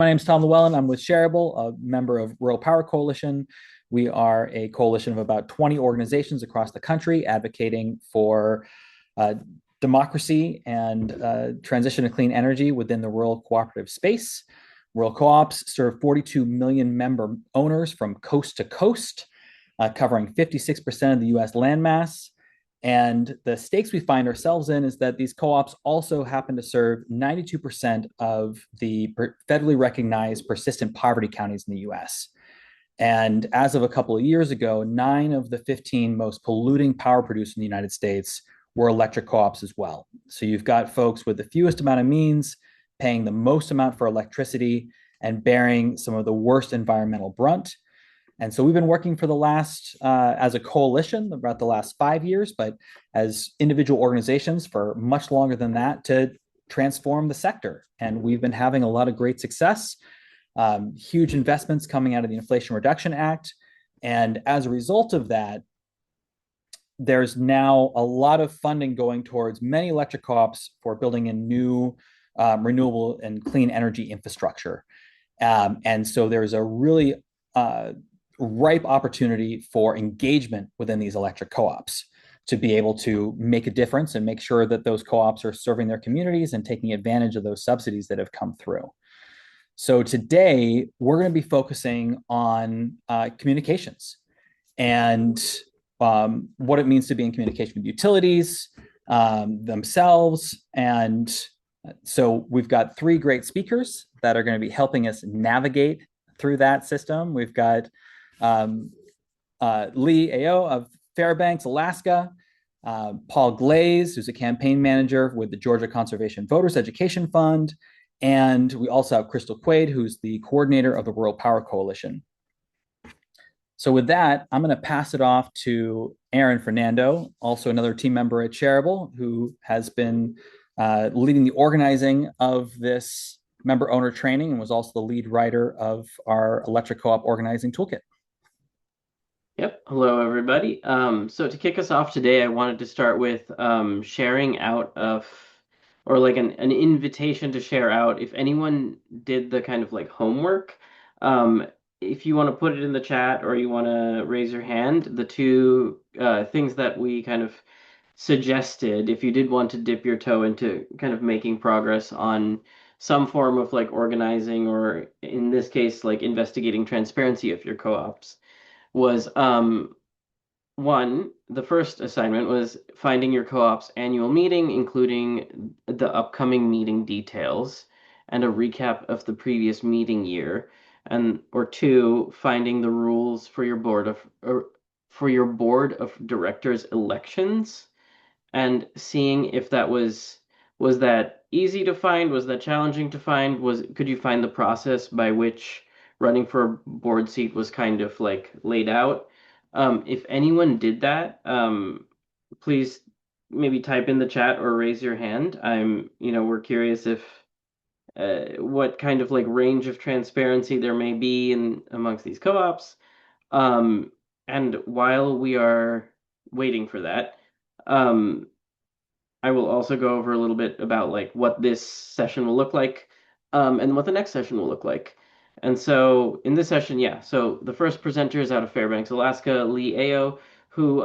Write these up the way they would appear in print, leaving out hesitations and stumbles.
My name is Tom Llewellyn. I'm with Shareable, a member of Rural Power Coalition. We are a coalition of about 20 organizations across the country advocating for uh, democracy and transition to clean energy within the rural cooperative space. Rural co-ops serve 42 million member owners from coast to coast, covering 56% of the US landmass. And the stakes we find ourselves in is that these co-ops also happen to serve 92% of the federally recognized persistent poverty counties in the US. And as of a couple of years ago, 9 of the 15 most polluting power producers in the United States were electric co-ops as well. So you've got folks with the fewest amount of means paying the most amount for electricity and bearing some of the worst environmental brunt. And so we've been working for the last, as a coalition, about the last 5 years, but as individual organizations for much longer than that to transform the sector. And we've been having a lot of great success, huge investments coming out of the Inflation Reduction Act. And as a result of that, there's now a lot of funding going towards many electric co-ops for building a new renewable and clean energy infrastructure. And so there's a really ripe opportunity for engagement within these electric co-ops to be able to make a difference and make sure that those co-ops are serving their communities and taking advantage of those subsidies that have come through. So today we're going to be focusing on communications and what it means to be in communication with utilities themselves. And so we've got 3 great speakers that are going to be helping us navigate through that system. We've got Lee Aeo of Fairbanks, Alaska, Paul Glaze, who's a campaign manager with the Georgia Conservation Voters Education Fund, and we also have Crystal Quade, who's the coordinator of the Rural Power Coalition. So with that, I'm going to pass it off to Aaron Fernando, also another team member at Shareable, who has been leading the organizing of this member owner training and was also the lead writer of our electric co-op organizing toolkit. Yep. Hello, everybody. So to kick us off today, I wanted to start with sharing out of, or like an invitation to share out. If anyone did the kind of like homework, if you want to put it in the chat or you want to raise your hand, the two things that we kind of suggested, if you did want to dip your toe into kind of making progress on some form of like organizing, or in this case, like investigating transparency of your co-ops, was one, the first assignment was finding your co-op's annual meeting, including the upcoming meeting details and a recap of the previous meeting year, and or two, finding the rules for your board of directors elections and seeing if that was that easy to find, was that challenging to find, could you find the process by which running for a board seat was kind of like laid out. If anyone did that, please maybe type in the chat or raise your hand. We're curious if what kind of like range of transparency there may be in amongst these co-ops. And while we are waiting for that, I will also go over a little bit about like what this session will look like, and what the next session will look like. And so in this session, yeah, so the first presenter is out of Fairbanks, Alaska, Lee Ayo, who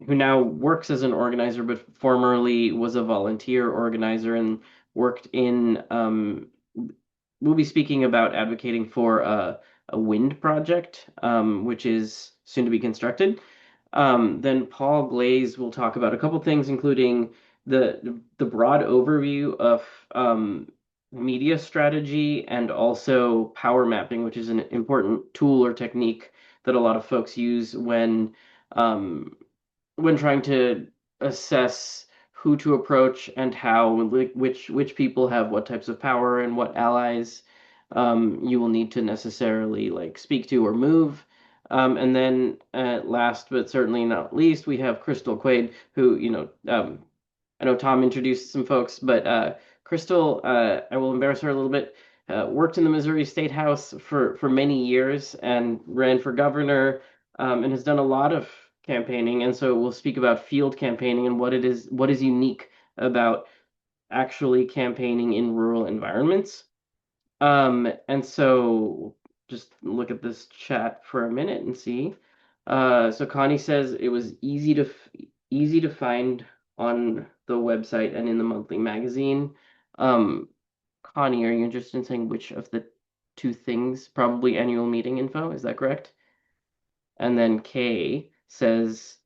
now works as an organizer, but formerly was a volunteer organizer and worked in, we'll be speaking about advocating for a wind project, which is soon to be constructed. Then Paul Glaze will talk about a couple things, including the broad overview of media strategy and also power mapping, which is an important tool or technique that a lot of folks use when trying to assess who to approach and how, like, which people have what types of power and what allies you will need to necessarily like speak to or move. And then last but certainly not least, we have Crystal Quade, who, I know Tom introduced some folks, but Crystal, I will embarrass her a little bit, worked in the Missouri State House for many years and ran for governor, and has done a lot of campaigning. And so we'll speak about field campaigning and what is unique about actually campaigning in rural environments. And so just look at this chat for a minute and see. So Connie says it was easy to find on the website and in the monthly magazine. Um, Connie, are you interested in saying which of the two things? Probably annual meeting info, is that correct? And then Kay says,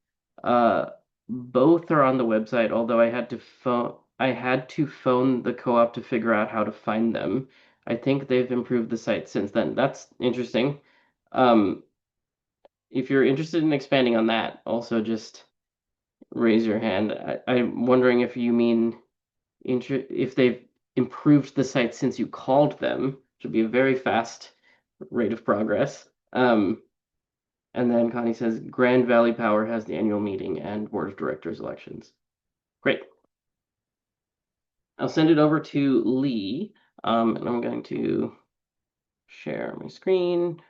uh, both are on the website, although I had to phone the co-op to figure out how to find them. I think they've improved the site since then. That's interesting. Um, if you're interested in expanding on that, also just raise your hand. I'm wondering if you mean if they've improved the site since you called them, which would be a very fast rate of progress. And then Connie says Grand Valley Power has the annual meeting and board of directors elections. Great. I'll send it over to Lee, and I'm going to share my screen.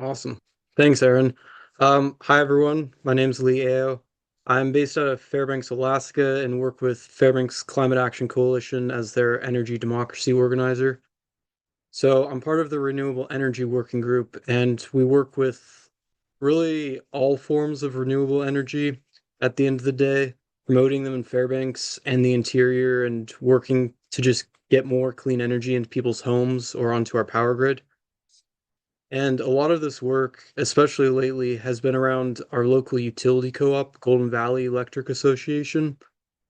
Awesome. Thanks, Aaron. Hi, everyone. My name's Lee Aeo. I'm based out of Fairbanks, Alaska, and work with Fairbanks Climate Action Coalition as their energy democracy organizer. So I'm part of the Renewable Energy Working Group, and we work with really all forms of renewable energy at the end of the day, promoting them in Fairbanks and the interior, and working to just get more clean energy into people's homes or onto our power grid. And a lot of this work, especially lately, has been around our local utility co-op, Golden Valley Electric Association.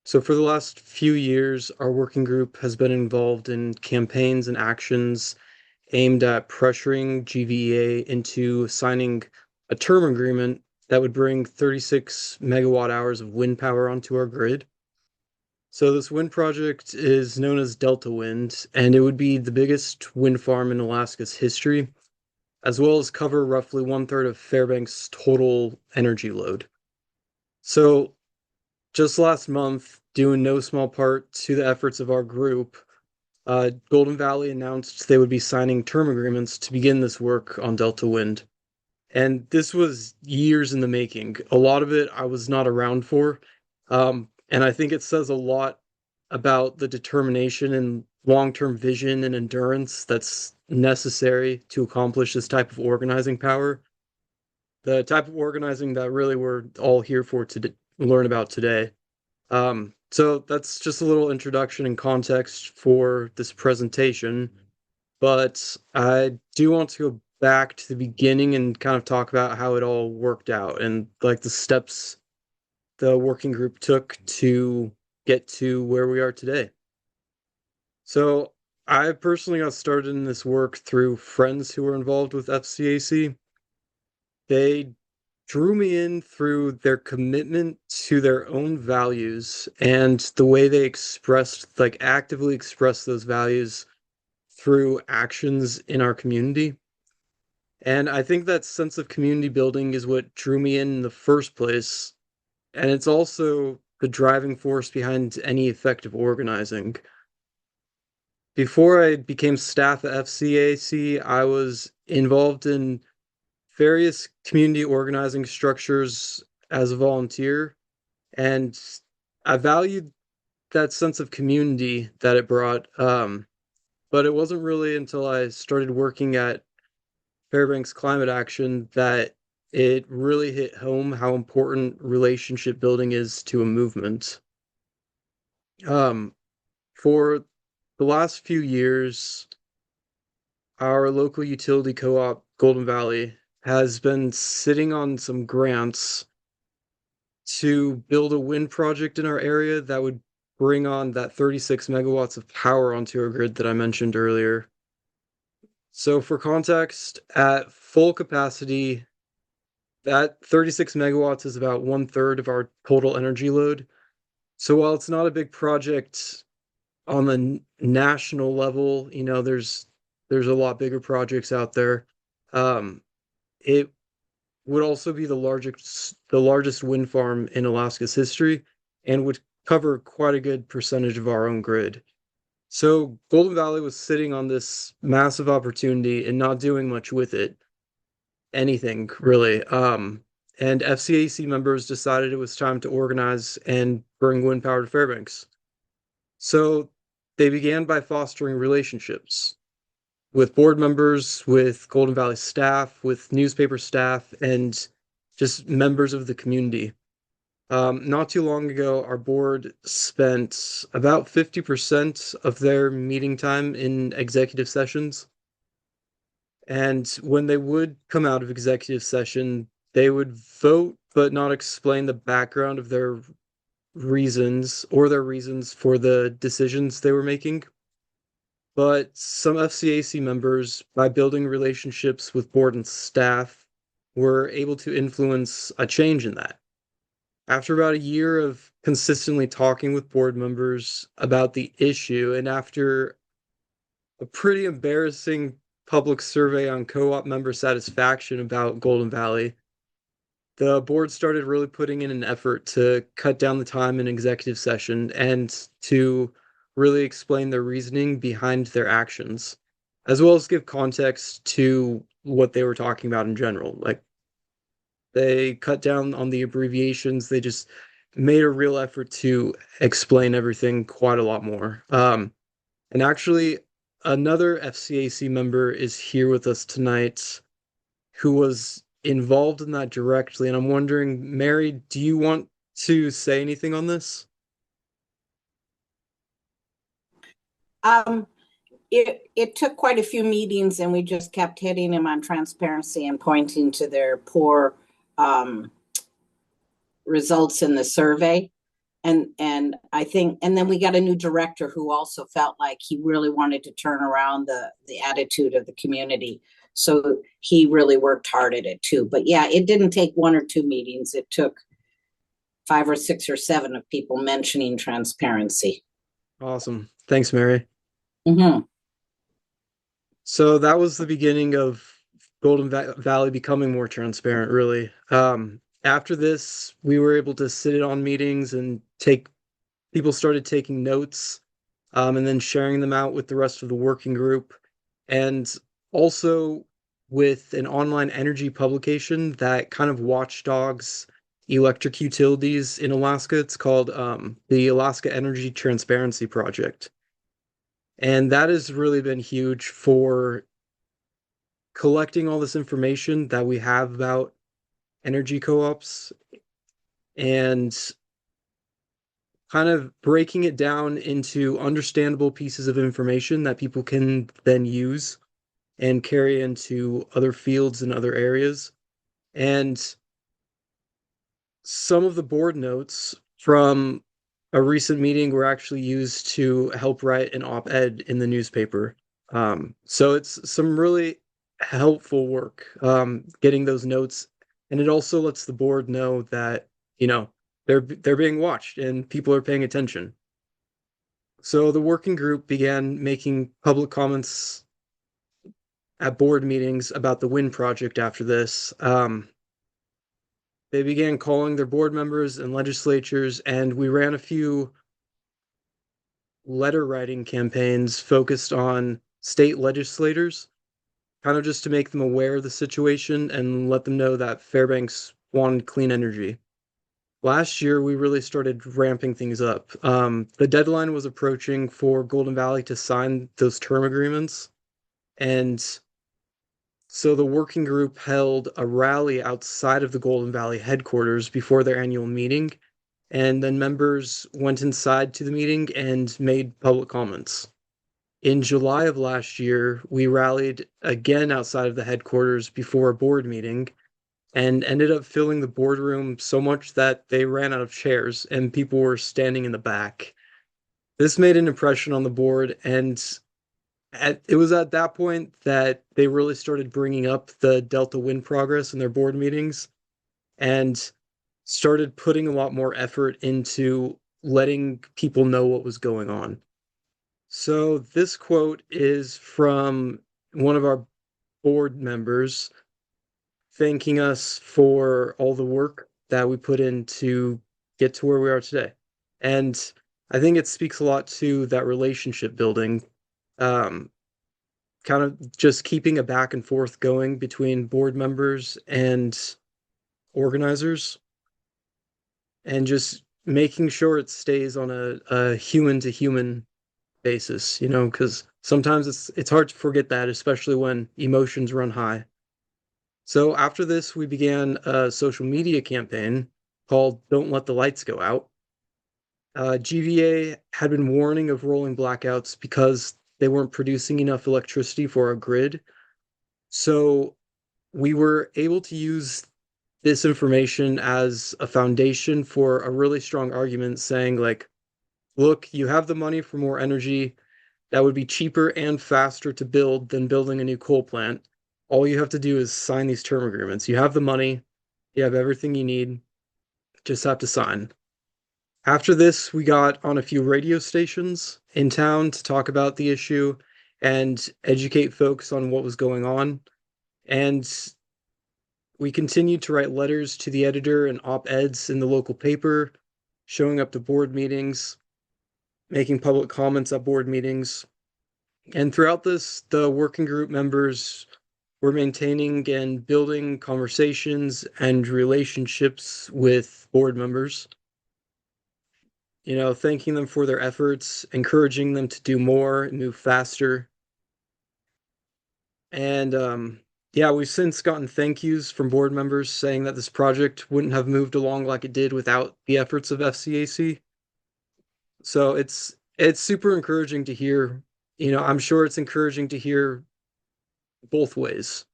So for the last few years, our working group has been involved in campaigns and actions aimed at pressuring GVEA into signing a term agreement that would bring 36 megawatt hours of wind power onto our grid. So this wind project is known as Delta Wind, and it would be the biggest wind farm in Alaska's history, as well as cover roughly one third of Fairbanks' total energy load. So, just last month, due in no small part to the efforts of our group, Golden Valley announced they would be signing term agreements to begin this work on Delta Wind. And this was years in the making. A lot of it I was not around for. And I think it says a lot about the determination and long-term vision and endurance that's necessary to accomplish this type of organizing power. The type of organizing that really we're all here for to learn about today. So that's just a little introduction and context for this presentation. But I do want to go back to the beginning and kind of talk about how it all worked out and like the steps the working group took to get to where we are today. So I personally got started in this work through friends who were involved with FCAC. They drew me in through their commitment to their own values and the way they expressed, like actively expressed those values through actions in our community. And I think that sense of community building is what drew me in the first place. And it's also the driving force behind any effective organizing. Before I became staff at FCAC, I was involved in various community organizing structures as a volunteer, and I valued that sense of community that it brought. But it wasn't really until I started working at Fairbanks Climate Action that it really hit home how important relationship building is to a movement. Um, for the last few years, our local utility co-op, Golden Valley, has been sitting on some grants to build a wind project in our area that would bring on that 36 megawatts of power onto our grid that I mentioned earlier. So for context, at full capacity, that 36 megawatts is about one third of our total energy load. So while it's not a big project on the national level, there's a lot bigger projects out there. It would also be the largest wind farm in Alaska's history and would cover quite a good percentage of our own grid. So Golden Valley was sitting on this massive opportunity and not doing much with it, anything really. And FCAC members decided it was time to organize and bring wind power to Fairbanks. So they began by fostering relationships. with board members, with Golden Valley staff, with newspaper staff, and just members of the community. Not too long ago, our board spent about 50% of their meeting time in executive sessions. And when they would come out of executive session, they would vote but not explain the background of their reasons or their reasons for the decisions they were making. But some FCAC members, by building relationships with board and staff, were able to influence a change in that. After about a year of consistently talking with board members about the issue, and after a pretty embarrassing public survey on co-op member satisfaction about Golden Valley, the board started really putting in an effort to cut down the time in executive session and to really explain their reasoning behind their actions, as well as give context to what they were talking about in general. Like, they cut down on the abbreviations. They just made a real effort to explain everything quite a lot more. And actually, another FCAC member is here with us tonight who was involved in that directly. And I'm wondering, Mary, do you want to say anything on this? Um, it took quite a few meetings, and we just kept hitting them on transparency and pointing to their poor results in the survey. And I think, and then we got a new director who also felt like he really wanted to turn around the attitude of the community. So he really worked hard at it too. But yeah, it didn't take one or two meetings. It took 5 or 6 or 7 of people mentioning transparency. Awesome. Thanks, Mary. Mm-hmm. So that was the beginning of Golden Valley becoming more transparent, really. After this, we were able to sit in on meetings and people started taking notes, and then sharing them out with the rest of the working group. And also with an online energy publication that kind of watchdogs electric utilities in Alaska. It's called the Alaska Energy Transparency Project. And that has really been huge for collecting all this information that we have about energy co-ops and kind of breaking it down into understandable pieces of information that people can then use and carry into other fields and other areas. And some of the board notes from a recent meeting were actually used to help write an op-ed in the newspaper. So it's some really helpful work, getting those notes, and it also lets the board know that, you know, they're being watched and people are paying attention. So the working group began making public comments at board meetings about the wind project after this. They began calling their board members and legislatures, and we ran a few letter writing campaigns focused on state legislators, kind of just to make them aware of the situation and let them know that Fairbanks wanted clean energy. Last year, we really started ramping things up. The deadline was approaching for Golden Valley to sign those term agreements, and so the working group held a rally outside of the Golden Valley headquarters before their annual meeting, and then members went inside to the meeting and made public comments. In July of last year, we rallied again outside of the headquarters before a board meeting and ended up filling the boardroom so much that they ran out of chairs and people were standing in the back. This made an impression on the board, and it was at that point that they really started bringing up the Delta wind progress in their board meetings and started putting a lot more effort into letting people know what was going on. So this quote is from one of our board members thanking us for all the work that we put in to get to where we are today. And I think it speaks a lot to that relationship building, kind of just keeping a back and forth going between board members and organizers, and just making sure it stays on a human to human basis, you know, because Sometimes it's hard to forget that, especially when emotions run high. So after this, we began a social media campaign called Don't Let the Lights Go Out. GVA had been warning of rolling blackouts because they weren't producing enough electricity for our grid. So we were able to use this information as a foundation for a really strong argument saying, like, look, you have the money for more energy that would be cheaper and faster to build than building a new coal plant. All you have to do is sign these term agreements. You have the money, you have everything you need, just have to sign. After this, we got on a few radio stations in town to talk about the issue and educate folks on what was going on. And we continued to write letters to the editor and op-eds in the local paper, showing up to board meetings, making public comments at board meetings. And throughout this, the working group members were maintaining and building conversations and relationships with board members. Thanking them for their efforts, encouraging them to do more and move faster. And yeah, we've since gotten thank yous from board members saying that this project wouldn't have moved along like it did without the efforts of FCAC. So it's super encouraging to hear. I'm sure it's encouraging to hear both ways.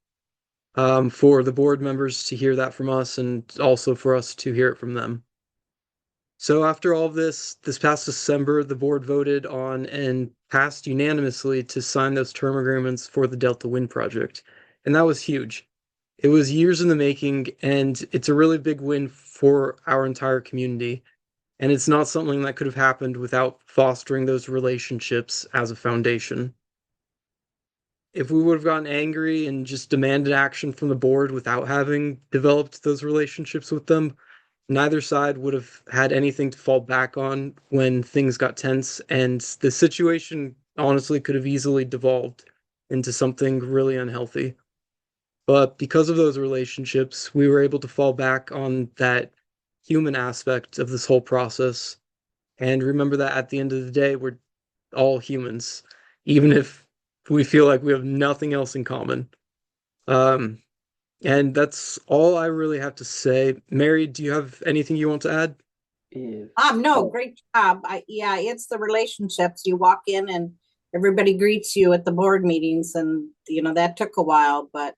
For the board members to hear that from us and also for us to hear it from them. So after all of this past December, the board voted on and passed unanimously to sign those term agreements for the Delta Wind project. And that was huge. It was years in the making, and it's a really big win for our entire community. And it's not something that could have happened without fostering those relationships as a foundation. If we would have gotten angry and just demanded action from the board without having developed those relationships with them, neither side would have had anything to fall back on when things got tense, and the situation honestly could have easily devolved into something really unhealthy. But because of those relationships, we were able to fall back on that human aspect of this whole process and remember that at the end of the day, we're all humans, even if we feel like we have nothing else in common. And that's all I really have to say. Mary, do you have anything you want to add? No, great job. Yeah, it's the relationships. You walk in and everybody greets you at the board meetings, and that took a while, but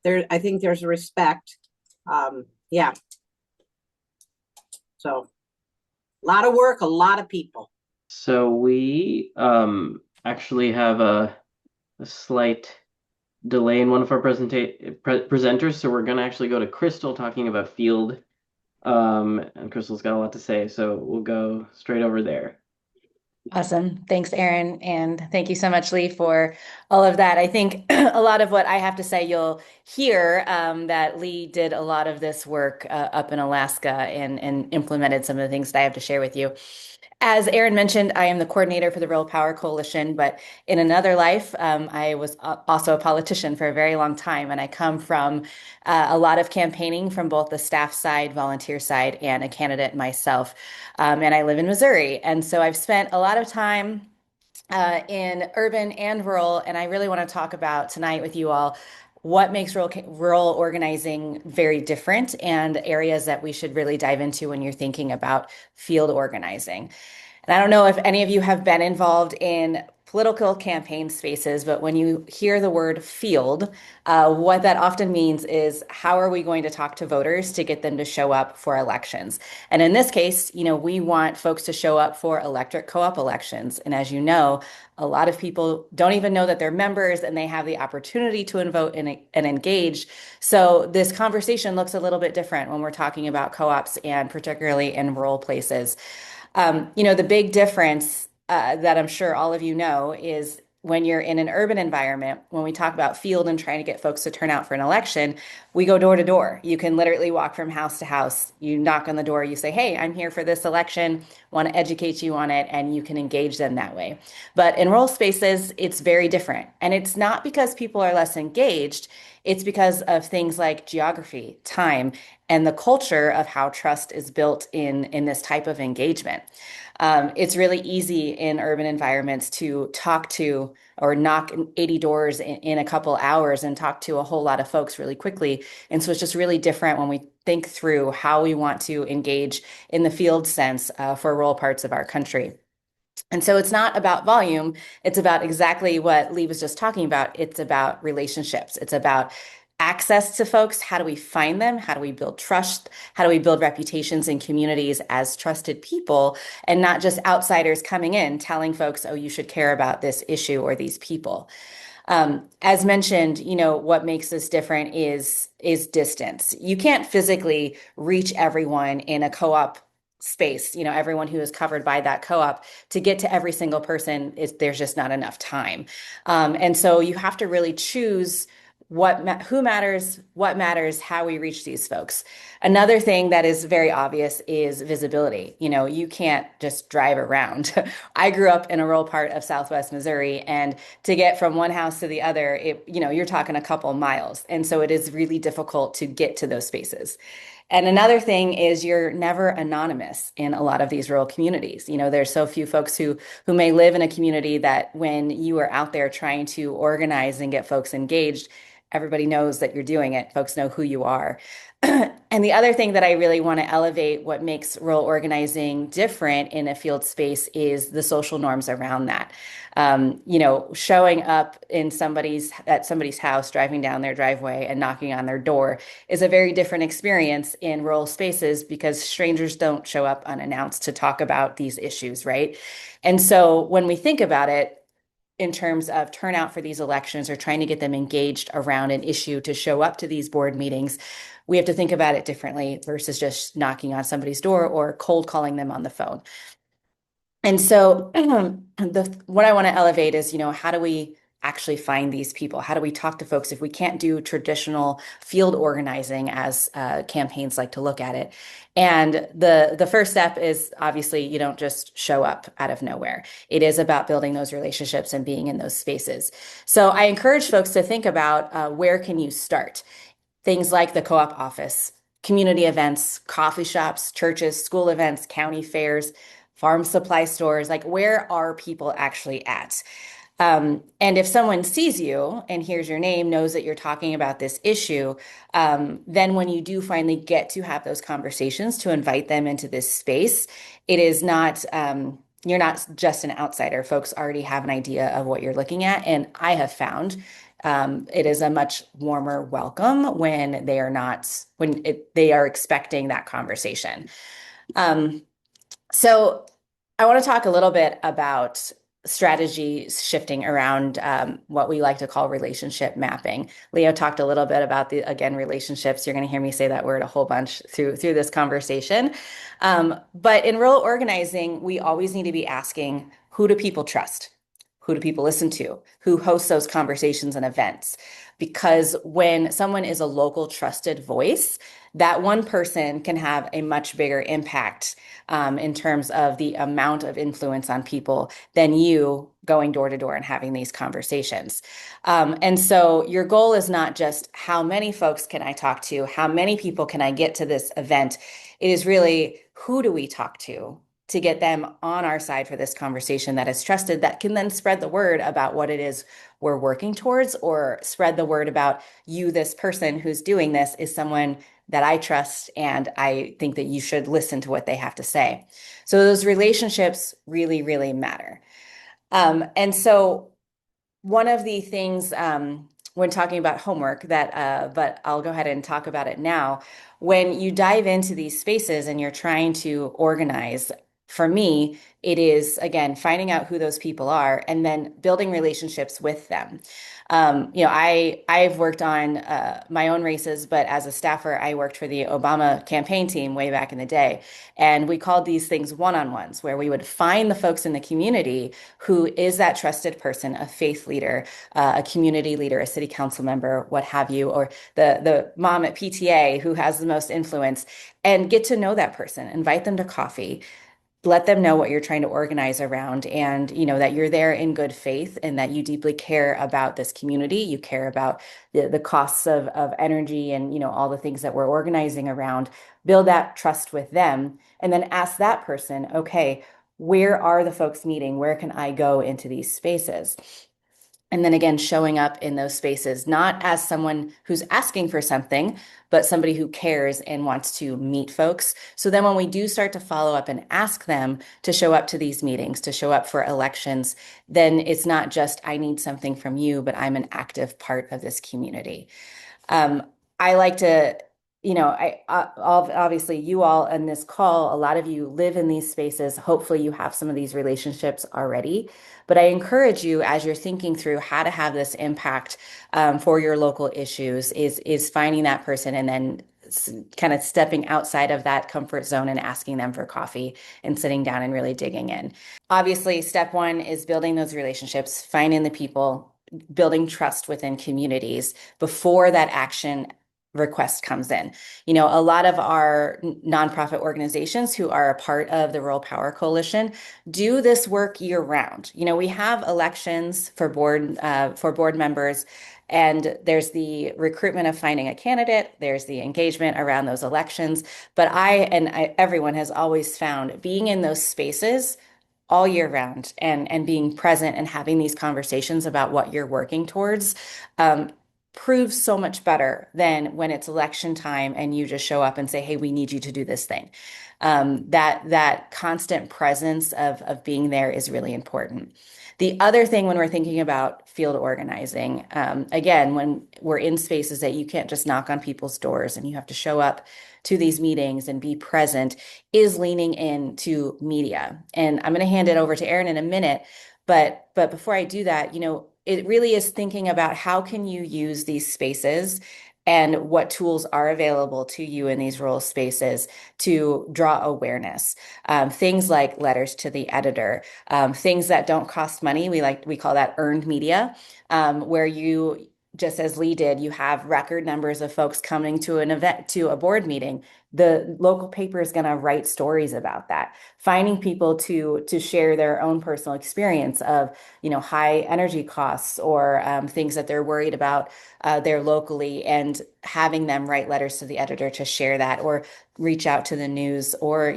I think there's respect. Yeah. So a lot of work, a lot of people. So we actually have a slight delay in one of our presenters, so we're going to actually go to Crystal talking about field. And Crystal's got a lot to say, so we'll go straight over there. Awesome. Thanks, Aaron. And thank you so much, Lee, for all of that. I think a lot of what I have to say, you'll hear that Lee did a lot of this work up in Alaska and implemented some of the things that I have to share with you. As Aaron mentioned, I am the coordinator for the Rural Power Coalition, but in another life, I was also a politician for a very long time, and I come from a lot of campaigning from both the staff side, volunteer side, and a candidate myself. And I live in Missouri, and so I've spent a lot of time in urban and rural, and I really want to talk about tonight with you all what makes rural organizing very different and areas that we should really dive into when you're thinking about field organizing. And I don't know if any of you have been involved in political campaign spaces, but when you hear the word field, what that often means is how are we going to talk to voters to get them to show up for elections? And in this case, we want folks to show up for electric co-op elections. And as you know, a lot of people don't even know that they're members and they have the opportunity to vote and engage. So this conversation looks a little bit different when we're talking about co-ops and particularly in rural places. The big difference that I'm sure all of you know is when you're in an urban environment, when we talk about field and trying to get folks to turn out for an election, we go door to door. You can literally walk from house to house. You knock on the door, you say, hey, I'm here for this election, want to educate you on it, and you can engage them that way. But in rural spaces, it's very different. And it's not because people are less engaged. It's because of things like geography, time, and the culture of how trust is built in this type of engagement. It's really easy in urban environments to talk to or knock 80 doors in a couple hours and talk to a whole lot of folks really quickly. And so it's just really different when we think through how we want to engage in the field sense for rural parts of our country. And so it's not about volume. It's about exactly what Lee was just talking about. It's about relationships. It's about access to folks. How do we find them? How do we build trust? How do we build reputations in communities as trusted people and not just outsiders coming in telling folks, oh, you should care about this issue or these people. As mentioned, what makes this different is distance. You can't physically reach everyone in a co-op space, everyone who is covered by that co-op. To get to every single person, there's just not enough time. And so you have to really choose who matters, what matters, how we reach these folks. Another thing that is very obvious is visibility. You can't just drive around. I grew up in a rural part of Southwest Missouri, and to get from one house to the other, you're talking a couple miles. And so it is really difficult to get to those spaces. And another thing is you're never anonymous in a lot of these rural communities. There's so few folks who may live in a community that when you are out there trying to organize and get folks engaged, everybody knows that you're doing it. Folks know who you are. And the other thing that I really want to elevate, what makes rural organizing different in a field space, is the social norms around that. Showing up at somebody's house, driving down their driveway and knocking on their door is a very different experience in rural spaces because strangers don't show up unannounced to talk about these issues, right? And so when we think about it, in terms of turnout for these elections or trying to get them engaged around an issue to show up to these board meetings, we have to think about it differently versus just knocking on somebody's door or cold calling them on the phone. And so what I want to elevate is, how do we actually find these people? How do we talk to folks if we can't do traditional field organizing as campaigns like to look at it? And the first step is obviously you don't just show up out of nowhere. It is about building those relationships and being in those spaces. So I encourage folks to think about where can you start? Things like the co-op office, community events, coffee shops, churches, school events, county fairs, farm supply stores, like where are people actually at? And if someone sees you and hears your name, knows that you're talking about this issue, then when you do finally get to have those conversations to invite them into this space, it is not, you're not just an outsider. Folks already have an idea of what you're looking at. And I have found it is a much warmer welcome when they are not, they are expecting that conversation. So I want to talk a little bit about strategies shifting around what we like to call relationship mapping. Leo talked a little bit about relationships. You're going to hear me say that word a whole bunch through this conversation. But in rural organizing, we always need to be asking, who do people trust? Who do people listen to? Who hosts those conversations and events? Because when someone is a local trusted voice, that one person can have a much bigger impact in terms of the amount of influence on people than you going door to door and having these conversations. And so your goal is not just how many folks can I talk to, how many people can I get to this event? It is really, who do we talk to get them on our side for this conversation that is trusted, that can then spread the word about what it is we're working towards, or spread the word about you, this person who's doing this is someone that I trust, and I think that you should listen to what they have to say. So those relationships really, really matter. And so one of the things when talking about homework but I'll go ahead and talk about it now, when you dive into these spaces and you're trying to organize, for me, it is, again, finding out who those people are and then building relationships with them. I've worked on my own races, but as a staffer, I worked for the Obama campaign team way back in the day. And we called these things one-on-ones, where we would find the folks in the community who is that trusted person, a faith leader, a community leader, a city council member, what have you, or the mom at PTA who has the most influence, and get to know that person, invite them to coffee, let them know what you're trying to organize around, and that you're there in good faith and that you deeply care about this community. You care about the costs of energy and all the things that we're organizing around. Build that trust with them, and then ask that person, okay, where are the folks meeting? Where can I go into these spaces? And then again, showing up in those spaces, not as someone who's asking for something, but somebody who cares and wants to meet folks. So then when we do start to follow up and ask them to show up to these meetings, to show up for elections, then it's not just, I need something from you, but I'm an active part of this community. I like to, obviously you all in this call, a lot of you live in these spaces. Hopefully you have some of these relationships already, but I encourage you as you're thinking through how to have this impact for your local issues is finding that person and then kind of stepping outside of that comfort zone and asking them for coffee and sitting down and really digging in. Obviously, step one is building those relationships, finding the people, building trust within communities before that action request comes in. A lot of our nonprofit organizations who are a part of the Rural Power Coalition do this work year round. We have elections for board members, and there's the recruitment of finding a candidate, there's the engagement around those elections. But everyone has always found being in those spaces all year round and being present and having these conversations about what you're working towards proves so much better than when it's election time and you just show up and say, hey, we need you to do this thing. That constant presence of being there is really important. The other thing when we're thinking about field organizing, again, when we're in spaces that you can't just knock on people's doors and you have to show up to these meetings and be present, is leaning into media. And I'm going to hand it over to Erin in a minute, but before I do that, it really is thinking about how can you use these spaces and what tools are available to you in these rural spaces to draw awareness. Things like letters to the editor, things that don't cost money. We call that earned media, where you, just as Lee did, you have record numbers of folks coming to an event, to a board meeting. The local paper is going to write stories about that, finding people to share their own personal experience of high energy costs or things that they're worried about there locally, and having them write letters to the editor to share that, or reach out to the news, or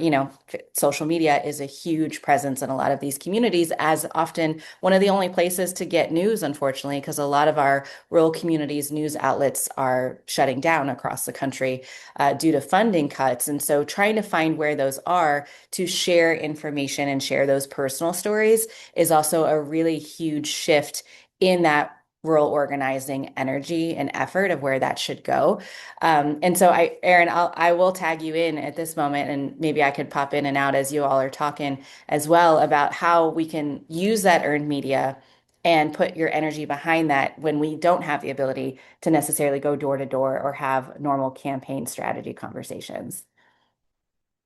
social media is a huge presence in a lot of these communities, as often one of the only places to get news, unfortunately, because a lot of our rural communities news outlets are shutting down across the country due to funding cuts. And so trying to find where those are to share information and share those personal stories is also a really huge shift in that rural organizing energy and effort of where that should go. And so Erin, I will tag you in at this moment, and maybe I could pop in and out as you all are talking as well about how we can use that earned media and put your energy behind that when we don't have the ability to necessarily go door to door or have normal campaign strategy conversations.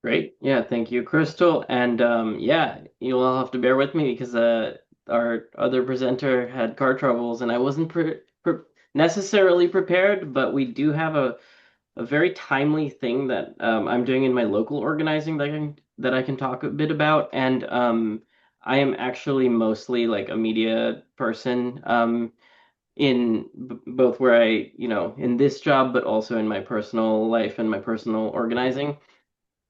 Great. Yeah, thank you, Crystal. And yeah, you'll all have to bear with me because our other presenter had car troubles and I wasn't necessarily prepared, but we do have a very timely thing that I'm doing in my local organizing that I can talk a bit about. And I am actually mostly like a media person in both where in this job, but also in my personal life and my personal organizing.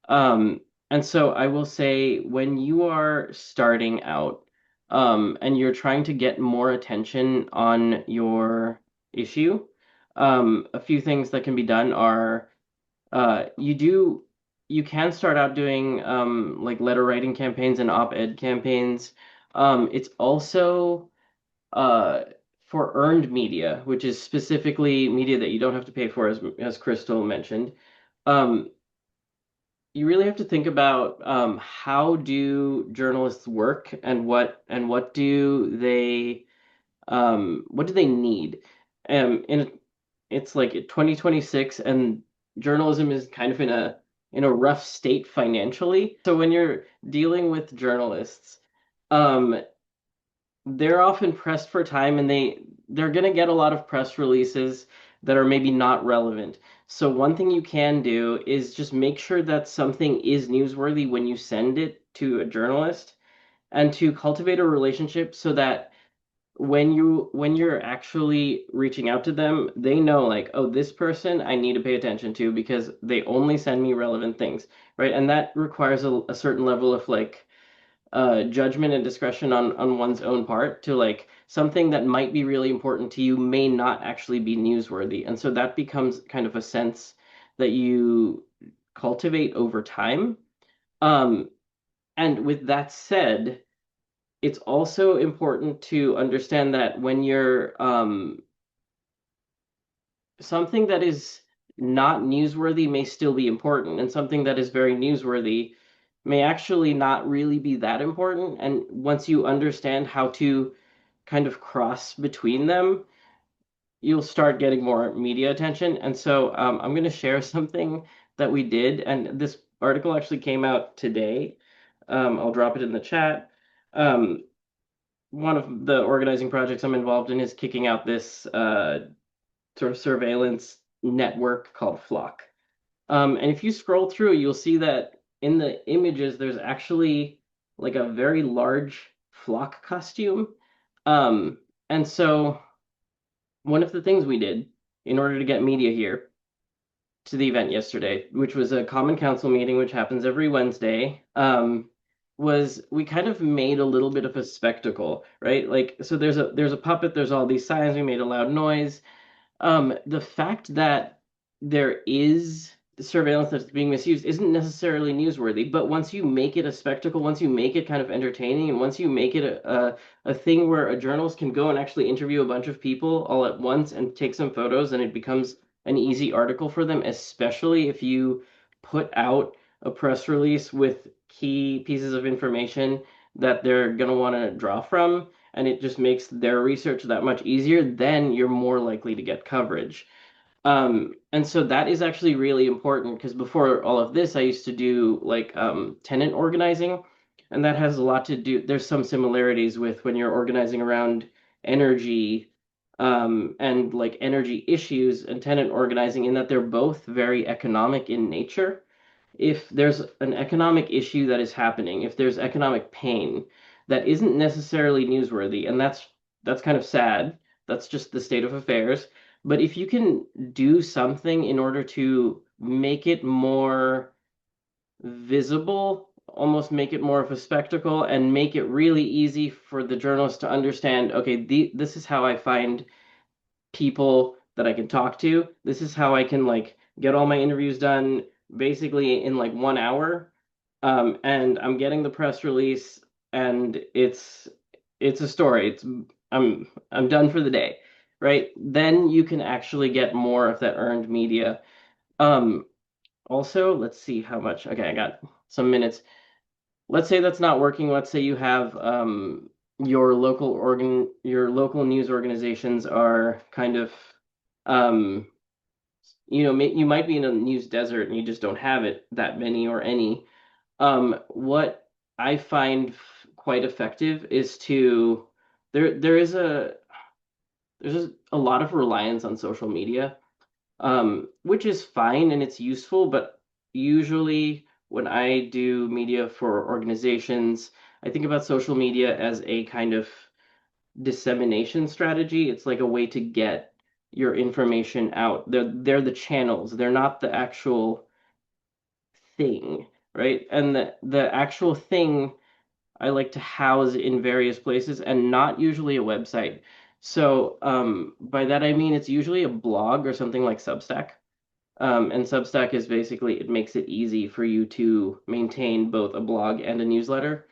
And so I will say when you are starting out, and you're trying to get more attention on your issue, a few things that can be done are you can start out doing like letter writing campaigns and op-ed campaigns. It's also uh, for earned media, which is specifically media that you don't have to pay for, as Crystal mentioned. Um, you really have to think about how do journalists work and what do they need? And it's like 2026 and journalism is kind of in a rough state financially. So when you're dealing with journalists, um, they're often pressed for time and they're going to get a lot of press releases that are maybe not relevant. So one thing you can do is just make sure that something is newsworthy when you send it to a journalist and to cultivate a relationship so that when you're actually reaching out to them, they know like, oh, this person I need to pay attention to because they only send me relevant things, right? And that requires a certain level of like judgment and discretion on one's own part to like something that might be really important to you may not actually be newsworthy. And so that becomes kind of a sense that you cultivate over time. Um, and with that said, it's also important to understand that when you're something that is not newsworthy may still be important, and something that is very newsworthy may actually not really be that important. And once you understand how to kind of cross between them, you'll start getting more media attention. And so I'm going to share something that we did, and this article actually came out today. I'll drop it in the chat. One of the organizing projects I'm involved in is kicking out this sort of surveillance network called Flock. And if you scroll through, you'll see that in the images, there's actually like a very large flock costume. And so one of the things we did in order to get media here to the event yesterday, which was a common council meeting, which happens every Wednesday, was we kind of made a little bit of a spectacle, right? Like, so there's a puppet, there's all these signs, we made a loud noise. The fact that there is surveillance that's being misused isn't necessarily newsworthy, but once you make it a spectacle, once you make it kind of entertaining, and once you make it a thing where a journalist can go and actually interview a bunch of people all at once and take some photos, and it becomes an easy article for them, especially if you put out a press release with key pieces of information that they're going to want to draw from, and it just makes their research that much easier, then you're more likely to get coverage. And so that is actually really important because before all of this, I used to do like tenant organizing, and that has a lot to do. There's some similarities with when you're organizing around energy and like energy issues and tenant organizing in that they're both very economic in nature. If there's an economic issue that is happening, if there's economic pain that isn't necessarily newsworthy, and that's kind of sad. That's just the state of affairs. But if you can do something in order to make it more visible, almost make it more of a spectacle, and make it really easy for the journalist to understand, okay, this is how I find people that I can talk to. This is how I can like get all my interviews done basically in like 1 hour. And I'm getting the press release, and it's a story. I'm done for the day, right? Then you can actually get more of that earned media. Um, Also, let's see how much. Okay, I got some minutes. Let's say that's not working. Let's say you have your local news organizations are kind of um, you might be in a news desert and you just don't have it that many or any. What I find quite effective is to there is a lot of reliance on social media, which is fine and it's useful, but usually when I do media for organizations, I think about social media as a kind of dissemination strategy. It's like a way to get your information out. They're the channels. They're not the actual thing, right? And the actual thing I like to house in various places and not usually a website. So by that I mean it's usually a blog or something like Substack. And Substack is basically, it makes it easy for you to maintain both a blog and a newsletter.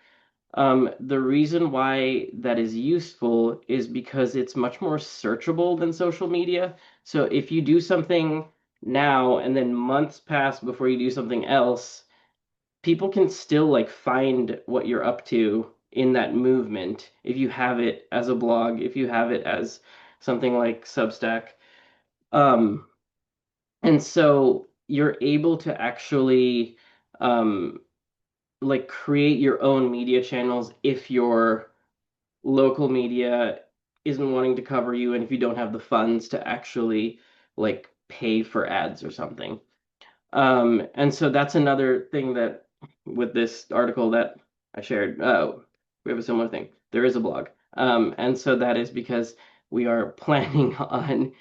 The reason why that is useful is because it's much more searchable than social media. So if you do something now and then months pass before you do something else, people can still like find what you're up to in that movement if you have it as a blog, if you have it as something like Substack. Um, and so you're able to actually um, like create your own media channels if your local media isn't wanting to cover you and if you don't have the funds to actually like pay for ads or something. And so that's another thing that with this article that I shared, we have a similar thing. There is a blog. And so that is because we are planning on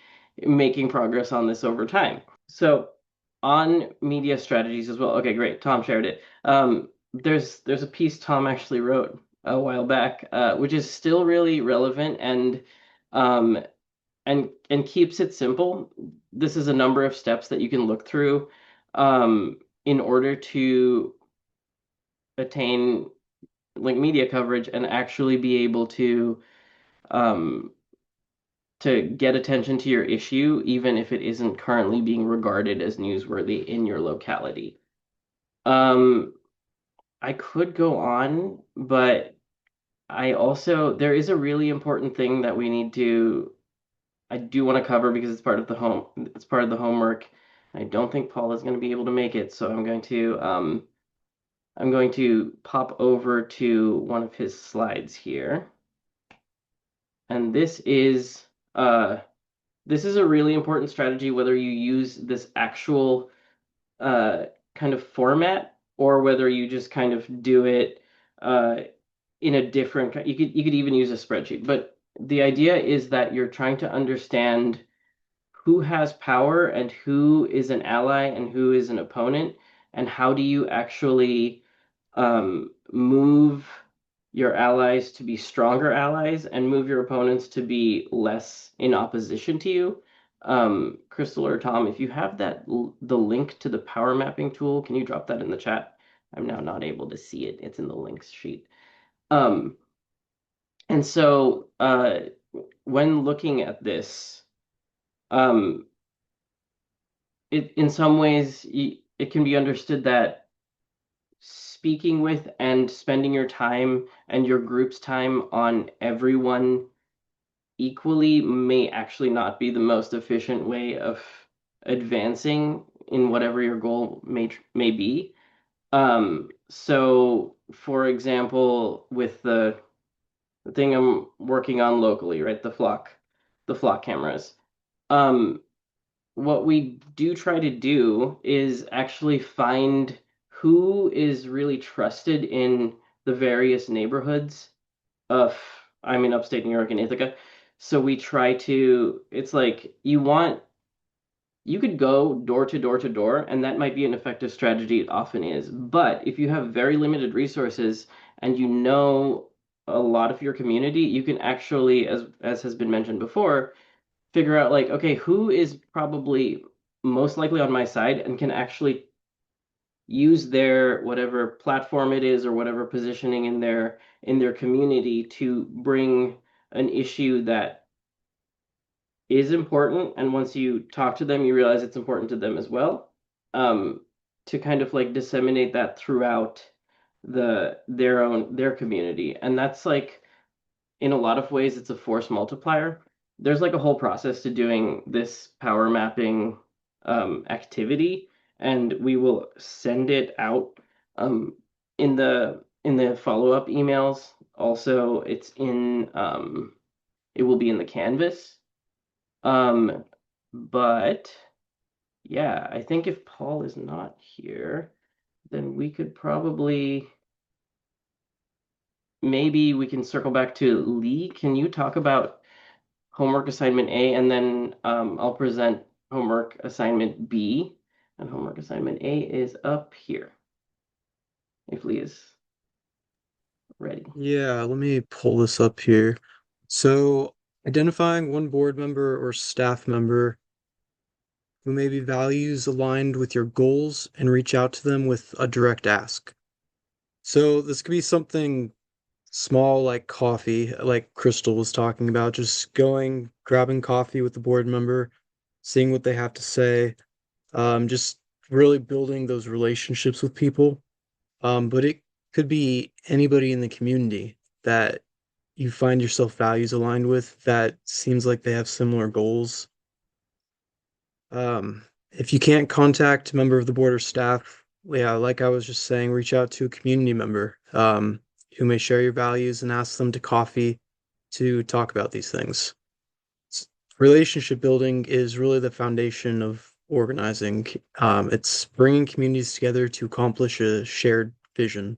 making progress on this over time. So on media strategies as well. Okay, great. Tom shared it. There's a piece Tom actually wrote a while back, which is still really relevant um, and keeps it simple. This is a number of steps that you can look through in order to attain like media coverage and actually be able um, to get attention to your issue, even if it isn't currently being regarded as newsworthy in your locality. I could go on, but there is a really important thing that I do want to cover because it's part of the homework. I don't think Paul is going to be able to make it, so I'm going to pop over to one of his slides here. And this is a really important strategy, whether you use this actual kind of format or whether you just kind of do it in a different. You could even use a spreadsheet, but the idea is that you're trying to understand who has power and who is an ally and who is an opponent, and how do you actually move your allies to be stronger allies and move your opponents to be less in opposition to you. Crystal or Tom, if you have the link to the power mapping tool, can you drop that in the chat? I'm now not able to see it. It's in the links sheet. And so when looking at this, in some ways, it can be understood that speaking with and spending your time and your group's time on everyone equally may actually not be the most efficient way of advancing in whatever your goal may be. So, for example, with the thing I'm working on locally, right, the flock cameras. What we do try to do is actually find who is really trusted in the various neighborhoods of, I'm in upstate New York and Ithaca. So we try to, it's like you could go door to door to door, and that might be an effective strategy. It often is. But if you have very limited resources and you know a lot of your community, you can actually, as has been mentioned before, figure out like, okay, who is probably most likely on my side and can actually use their whatever platform it is or whatever positioning in their community to bring an issue that is important, and once you talk to them you realize it's important to them as well, um, to kind of like disseminate that throughout their community. And that's like, in a lot of ways it's a force multiplier. There's like a whole process to doing this power mapping activity, and we will send it out in the follow-up emails. Also, it will be in the Canvas. But yeah, I think if Paul is not here, then we could maybe we can circle back to Lee. Can you talk about homework assignment A, and then I'll present homework assignment B, and homework assignment A is up here, if Lee is ready. Yeah, let me pull this up here. So, identifying one board member or staff member who maybe values aligned with your goals and reach out to them with a direct ask. So, this could be something small like coffee, like Crystal was talking about, just going, grabbing coffee with the board member, seeing what they have to say, just really building those relationships with people. But it could be anybody in the community that you find yourself values aligned with that seems like they have similar goals. If you can't contact a member of the board or staff, yeah, like I was just saying, reach out to a community member who may share your values and ask them to coffee to talk about these things. Relationship building is really the foundation of organizing. It's bringing communities together to accomplish a shared vision.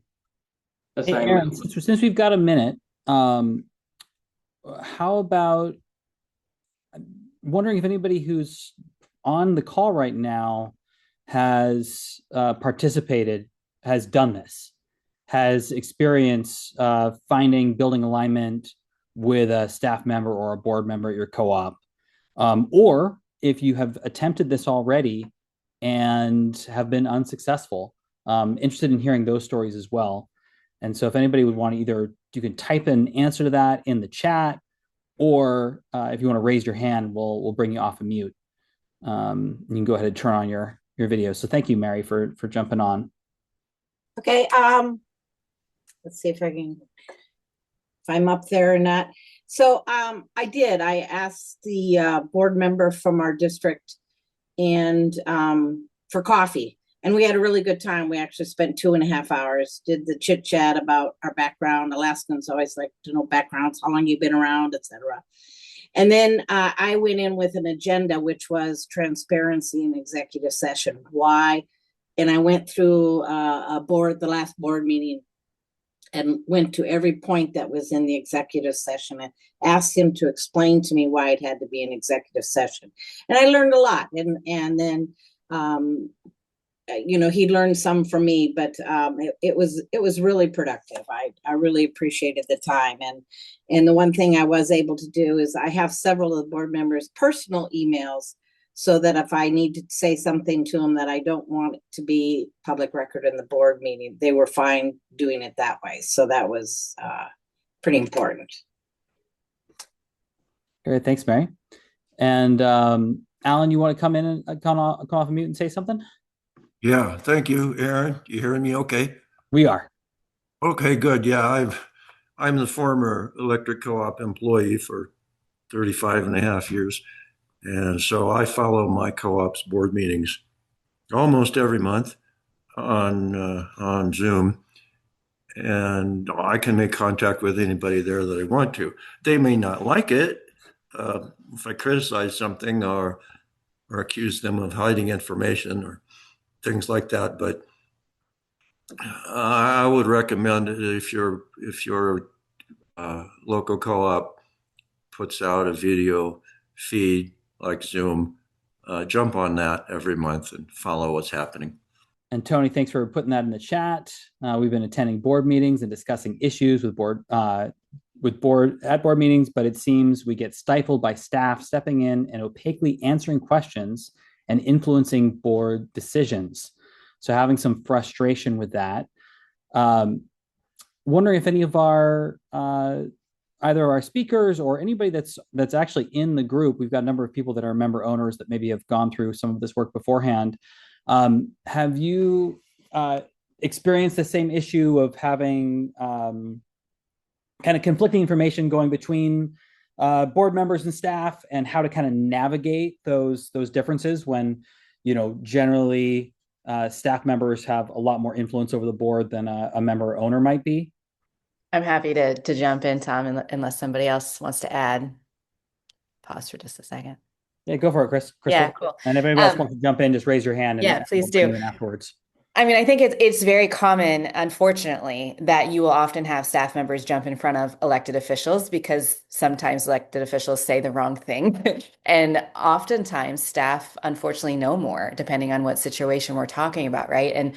Hey, Aaron, assignment. since we've got a minute, how about wondering if anybody who's on the call right now has participated, has done this, has experience finding building alignment with a staff member or a board member at your co-op, or if you have attempted this already and have been unsuccessful. Interested in hearing those stories as well. And so if anybody would want to either, you can type an answer to that in the chat, or if you want to raise your hand, we'll bring you off of mute. You can go ahead and turn on your video. So thank you, Mary, for jumping on. Okay, let's see if I'm up there or not. So I asked the board member from our district and for coffee, and we had a really good time. We actually spent 2.5 hours, did the chit chat about our background. Alaskans always like to know backgrounds, how long you've been around, etc. And then I went in with an agenda, which was transparency in executive session. Why? And I went through the last board meeting, and went to every point that was in the executive session and asked him to explain to me why it had to be an executive session. And I learned a lot. And then, he learned some from me, but it was really productive. I really appreciated the time. And the one thing I was able to do is I have several of the board members' personal emails, so that if I need to say something to them that I don't want it to be public record in the board meeting, they were fine doing it that way. So that was pretty important. Great, thanks, Mary. And Alan, you want to come in and come off of mute and say something? Yeah, thank you, Aaron. You hearing me okay? We are. Okay, good. Yeah, I'm the former electric co-op employee for 35 and a half years. And so I follow my co-op's board meetings almost every month on Zoom. And I can make contact with anybody there that I want to. They may not like it if I criticize something or accuse them of hiding information or things like that. But I would recommend it if your local co-op puts out a video feed like Zoom, jump on that every month and follow what's happening. And Tony, thanks for putting that in the chat. We've been attending board meetings and discussing issues with board meetings, but it seems we get stifled by staff stepping in and opaquely answering questions and influencing board decisions. So having some frustration with that. Wondering if any of our either our speakers or anybody that's actually in the group, we've got a number of people that are member owners that maybe have gone through some of this work beforehand. Have you experienced the same issue of having kind of conflicting information going between board members and staff, and how to kind of navigate those differences when, generally staff members have a lot more influence over the board than a member owner might be? I'm happy to jump in, Tom, unless somebody else wants to add. Pause for just a second. Yeah, go for it, Crystal. Yeah, cool. And if anybody else wants to jump in, just raise your hand. Yeah, please do. Afterwards. I mean, I think it's very common, unfortunately, that you will often have staff members jump in front of elected officials because sometimes elected officials say the wrong thing. And oftentimes staff, unfortunately, know more, depending on what situation we're talking about, right? And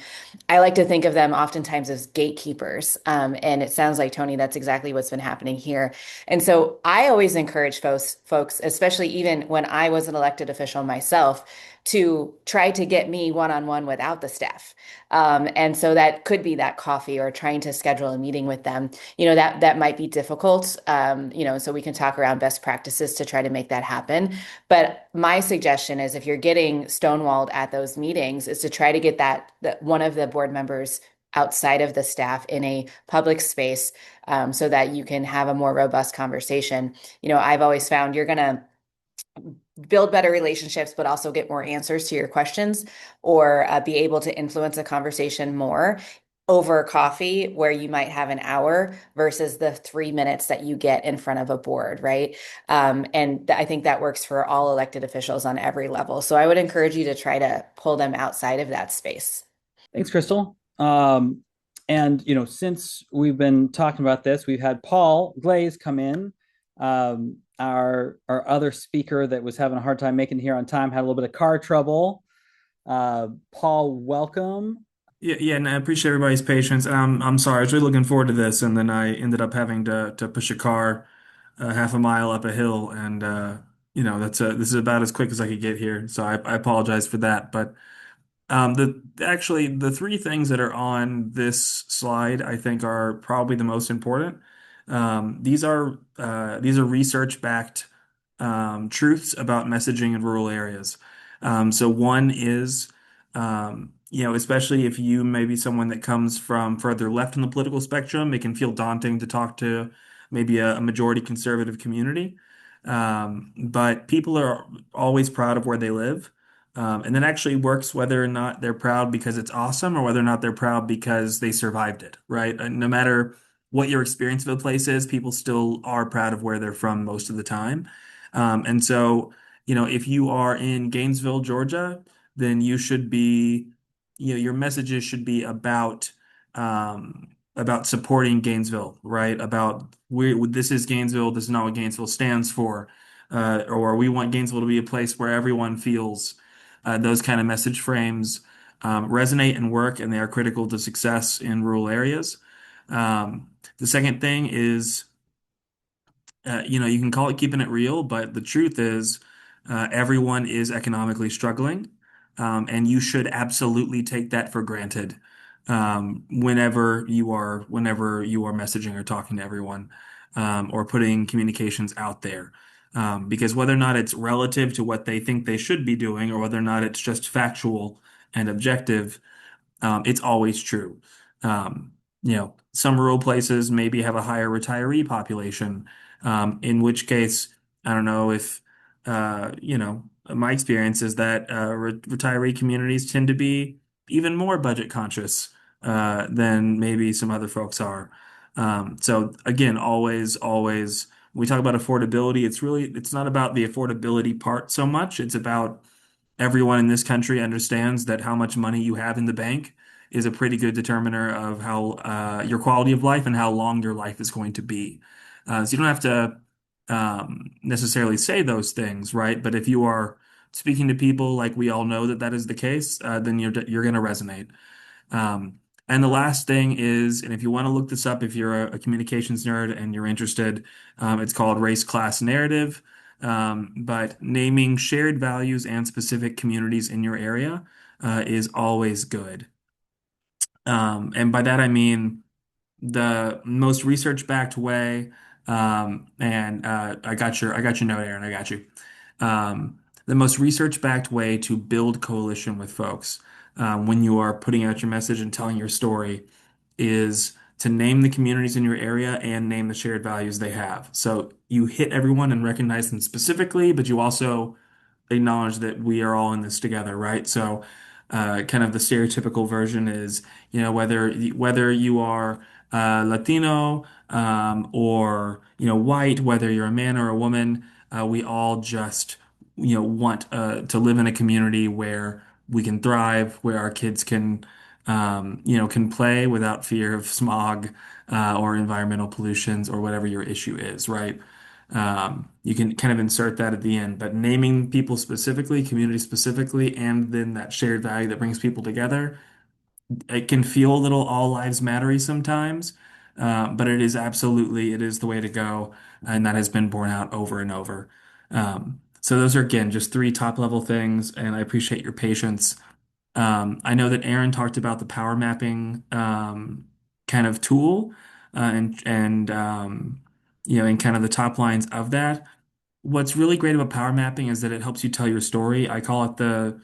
I like to think of them oftentimes as gatekeepers. And it sounds like, Tony, that's exactly what's been happening here. And so I always encourage folks, especially even when I was an elected official myself, to try to get me one-on-one without the staff. And so that could be that coffee or trying to schedule a meeting with them. That might be difficult, so we can talk around best practices to try to make that happen. But my suggestion is, if you're getting stonewalled at those meetings, is to try to get that one of the board members outside of the staff in a public space, so that you can have a more robust conversation. I've always found you're going to build better relationships, but also get more answers to your questions, or be able to influence a conversation more over coffee, where you might have an hour versus the 3 minutes that you get in front of a board, right? And I think that works for all elected officials on every level. So I would encourage you to try to pull them outside of that space. Thanks, Crystal. And since we've been talking about this, we've had Paul Glaze come in. Our other speaker that was having a hard time making it here on time had a little bit of car trouble. Paul, welcome. Yeah, and I appreciate everybody's patience. And I'm sorry, I was really looking forward to this, and then I ended up having to push a car half a mile up a hill, and this is about as quick as I could get here. So I apologize for that. But the three things that are on this slide, I think, are probably the most important. These are research-backed truths about messaging in rural areas. So one is, especially if you may be someone that comes from further left in the political spectrum, it can feel daunting to talk to maybe a majority conservative community. But people are always proud of where they live. And that actually works whether or not they're proud because it's awesome or whether or not they're proud because they survived it, right? And no matter what your experience of a place is, people still are proud of where they're from most of the time. And so, if you are in Gainesville, Georgia, then you should be, your messages should be about supporting Gainesville, right? About this is Gainesville, this is not what Gainesville stands for, or we want Gainesville to be a place where everyone feels those kind of message frames resonate and work, and they are critical to success in rural areas. The second thing is, you can call it keeping it real, but the truth is, everyone is economically struggling, and you should absolutely take that for granted whenever you are messaging or talking to everyone, or putting communications out there. Because whether or not it's relative to what they think they should be doing, or whether or not it's just factual and objective, it's always true. Some rural places maybe have a higher retiree population, in which case, I don't know if, my experience is that retiree communities tend to be even more budget conscious than maybe some other folks are. So again, always, when we talk about affordability, it's not about the affordability part so much. It's about everyone in this country understands that how much money you have in the bank is a pretty good determiner of how your quality of life and how long your life is going to be. So you don't have to necessarily say those things, right? But if you are speaking to people like we all know that that is the case, then you're going to resonate. And the last thing is, and if you want to look this up, if you're a communications nerd and you're interested, it's called race class narrative. But naming shared values and specific communities in your area is always good. And by that I mean the most research-backed way. And I got your note, Aaron. I got you. The most research-backed way to build coalition with folks when you are putting out your message and telling your story is to name the communities in your area and name the shared values they have. So you hit everyone and recognize them specifically, but you also acknowledge that we are all in this together, right? So, kind of the stereotypical version is, whether you are Latino or white, whether you're a man or a woman, we all just want to live in a community where we can thrive, where our kids can play without fear of smog or environmental pollutions or whatever your issue is, right? You can kind of insert that at the end, but naming people specifically, community specifically, and then that shared value that brings people together, it can feel a little all lives mattery sometimes, but it is the way to go, and that has been borne out over and over. So those are again just three top level things, and I appreciate your patience. I know that Aaron talked about the power mapping kind of tool, and kind of the top lines of that. What's really great about power mapping is that it helps you tell your story. I call it the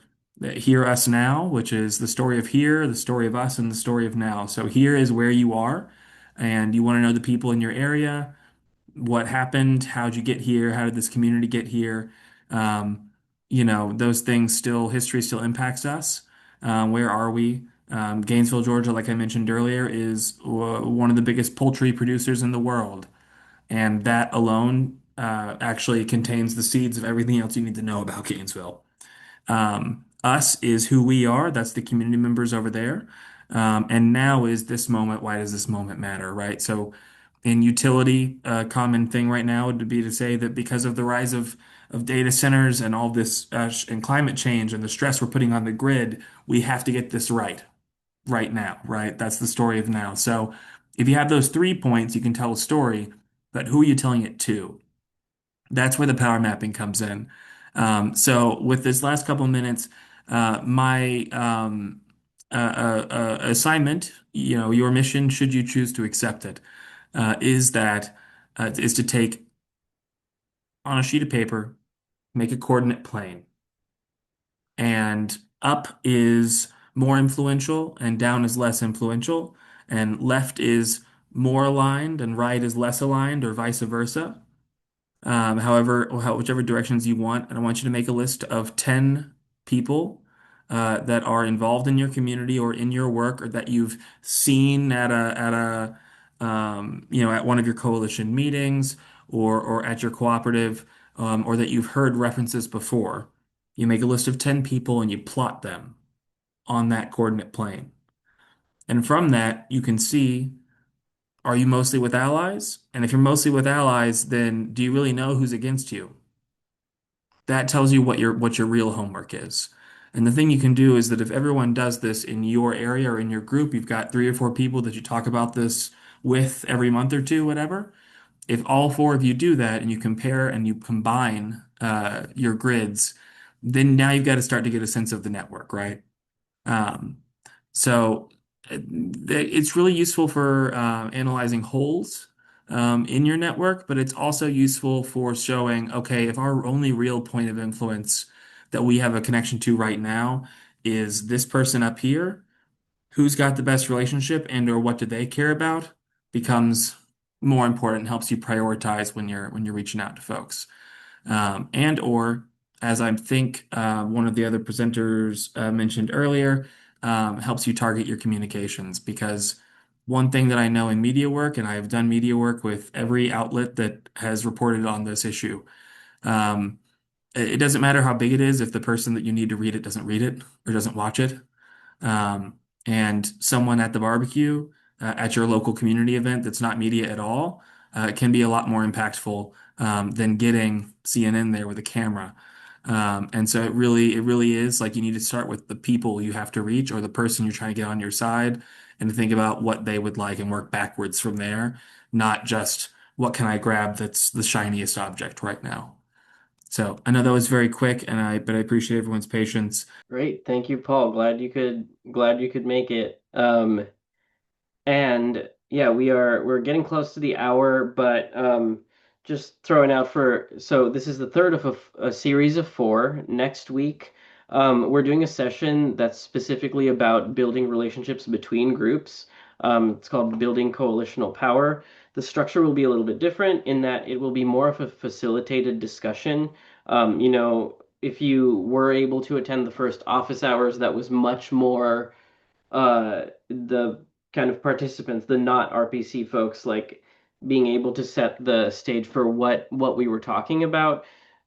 here, us, now, which is the story of here, the story of us, and the story of now. So here is where you are, and you want to know the people in your area, what happened, how'd you get here, how did this community get here? Those things history still impacts us. Where are we? Gainesville, Georgia, like I mentioned earlier, is one of the biggest poultry producers in the world. And that alone actually contains the seeds of everything else you need to know about Gainesville. Us is who we are. That's the community members over there. And now is this moment. Why does this moment matter, right? So in utility, a common thing right now would be to say that because of the rise of data centers and all this and climate change and the stress we're putting on the grid, we have to get this right now, right? That's the story of now. So if you have those 3 points, you can tell a story, but who are you telling it to? That's where the power mapping comes in. So with this last couple minutes, my assignment, your mission, should you choose to accept it, is to take on a sheet of paper, make a coordinate plane, and up is more influential and down is less influential, and left is more aligned and right is less aligned, or vice versa. Whichever directions you want. And I want you to make a list of 10 people that are involved in your community or in your work, or that you've seen at one of your coalition meetings, or at your cooperative, or that you've heard references before. You make a list of 10 people and you plot them on that coordinate plane. And from that, you can see, are you mostly with allies? And if you're mostly with allies, then do you really know who's against you? That tells you what your real homework is. And the thing you can do is that if everyone does this in your area or in your group, you've got 3 or 4 people that you talk about this with every month or two, whatever. If all 4 of you do that and you compare and you combine your grids, then now you've got to start to get a sense of the network, right? Um, so it's really useful for analyzing holes in your network, but it's also useful for showing, okay, if our only real point of influence that we have a connection to right now is this person up here, who's got the best relationship and or what do they care about, becomes more important and helps you prioritize when you're reaching out to folks. And or, as I think one of the other presenters mentioned earlier, helps you target your communications. Because one thing that I know in media work, and I have done media work with every outlet that has reported on this issue, um, it doesn't matter how big it is if the person that you need to read it doesn't read it or doesn't watch it. Um, and someone at the barbecue, at your local community event that's not media at all, can be a lot more impactful than getting CNN there with a camera. And so it really is like you need to start with the people you have to reach, or the person you're trying to get on your side, and to think about what they would like and work backwards from there, not just what can I grab that's the shiniest object right now. So I know that was very quick, but I appreciate everyone's patience. Great. Thank you, Paul. Glad you could make it. And yeah, we're getting close to the hour, but just throwing out so this is the third of a series of 4. Next week, we're doing a session that's specifically about building relationships between groups. It's called Building Coalitional Power. The structure will be a little bit different in that it will be more of a facilitated discussion. If you were able to attend the first office hours, that was much more the kind of participants, the not RPC folks, like being able to set the stage for what we were talking about.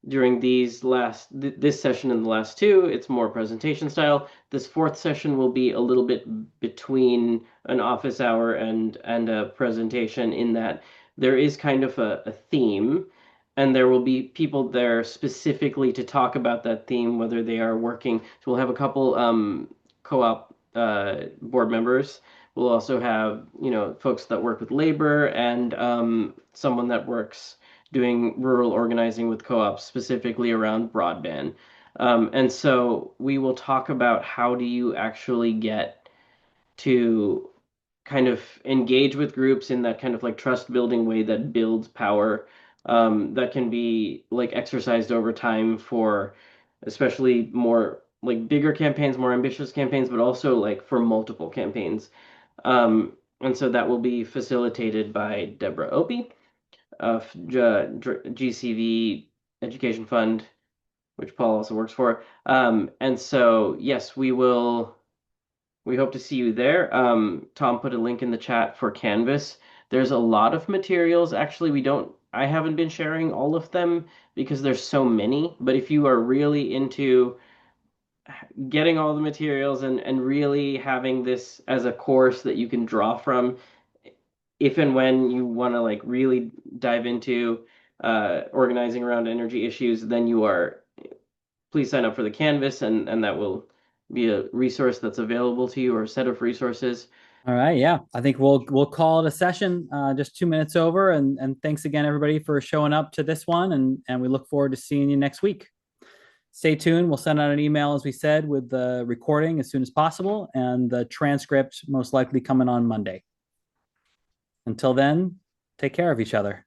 During this session and the last 2, it's more presentation style. This 4th session will be a little bit between an office hour and a presentation, in that there is kind of a theme, and there will be people there specifically to talk about that theme, whether they are working. So we'll have a couple co-op board members. We'll also have, folks that work with labor, and someone that works doing rural organizing with co-ops, specifically around broadband. And so we will talk about how do you actually get to kind of engage with groups in that kind of like trust building way that builds power, that can be like exercised over time for especially more like bigger campaigns, more ambitious campaigns, but also like for multiple campaigns. And so that will be facilitated by Deborah Opie of GCV Education Fund, which Paul also works for. And so, yes, we hope to see you there. Tom put a link in the chat for Canvas. There's a lot of materials. Actually, I haven't been sharing all of them because there's so many. But if you are really into getting all the materials and really having this as a course that you can draw from if and when you want to like really dive into organizing around energy issues, then please sign up for the Canvas, and that will be a resource that's available to you, or a set of resources. All right, yeah, I think we'll call it a session. Just 2 minutes over, and thanks again everybody for showing up to this one, and we look forward to seeing you next week. Stay tuned. We'll send out an email, as we said, with the recording as soon as possible, and the transcript most likely coming on Monday. Until then, take care of each other.